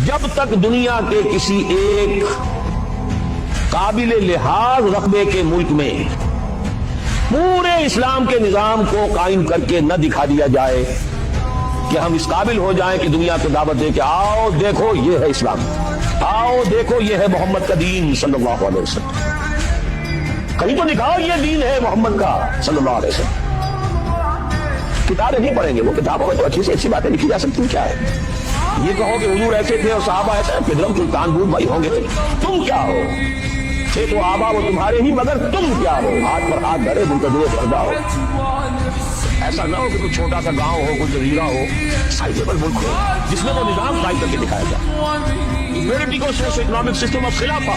جب تک دنیا کے کسی ایک قابل لحاظ رقبے کے ملک میں پورے اسلام کے نظام کو قائم کر کے نہ دکھا دیا جائے کہ ہم اس قابل ہو جائیں کہ دنیا کو دعوت دے کہ آؤ دیکھو یہ ہے اسلام، آؤ دیکھو یہ ہے محمد کا دین صلی اللہ علیہ وسلم، کہیں تو دکھاؤ یہ دین ہے محمد کا صلی اللہ علیہ وسلم۔ کتابیں نہیں پڑھیں گے، وہ کتابوں میں تو اچھی سے اچھی باتیں لکھی جا سکتی، کیا ہے یہ کہو کہ حضور ایسے تھے اور صحابہ ایسے، پدرم سلطان بود بھائی ہوں گے، تم کیا ہو؟ تھے تو آبا وہ تمہارے ہی، مگر تم کیا ہو؟ ہاتھ پر ہاتھ دھرے منتظر پردہ ہو۔ ایسا نہ ہو کہ کوئی چھوٹا سا گاؤں ہو، کوئی جزیرہ ہو، سائزیبل ملک ہو جس میں وہ نظام قائم کر کے دکھایا جائے، political social economic system of خلافہ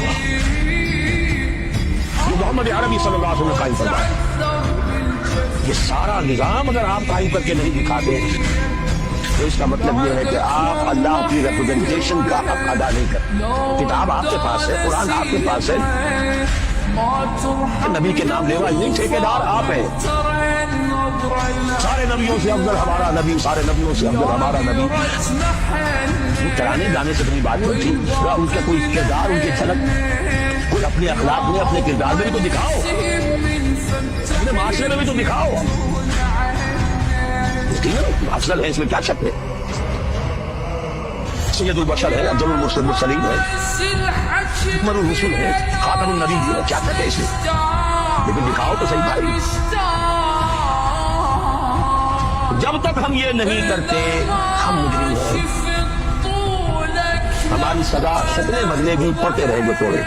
جو محمد عربی صلی اللہ علیہ وسلم نے قائم کروایا۔ یہ سارا نظام اگر آپ قائم کر کے نہیں دکھاتے تو اس کا مطلب یہ ہے کہ آپ اللہ کی ریپرزنٹیشن کا حق ادا نہیں کرتے۔ کتاب آپ کے پاس ہے، قرآن آپ کے پاس ہے، نبی کے نام لیوا نہیں، ٹھیکیدار آپ ہیں۔ سارے نبیوں سے افضل ہمارا نبی، سارے نبیوں سے افضل ہمارا نبی، کرانے جانے سے کوئی بات نہیں تھی، ان کا کوئی کردار، ان کی جھلک کوئی اپنے اخلاق میں، اپنے کردار میں بھی تو دکھاؤ، اپنے معاشرے میں بھی تو دکھاؤ۔ افضل ہے، اس میں کیا شک ہے؟ سید البشر ہے، افضل المرسلین ہے، اکمل الرسل ہے، خاتم النبی ہے، کیا شک ہے اس میں؟ لیکن دکھاؤ تو صحیح بھائی۔ جب تک ہم یہ نہیں کرتے ہم مجرم ہیں، ہماری سزا شکلیں بدلے گی، پڑتے رہیں گے توڑے۔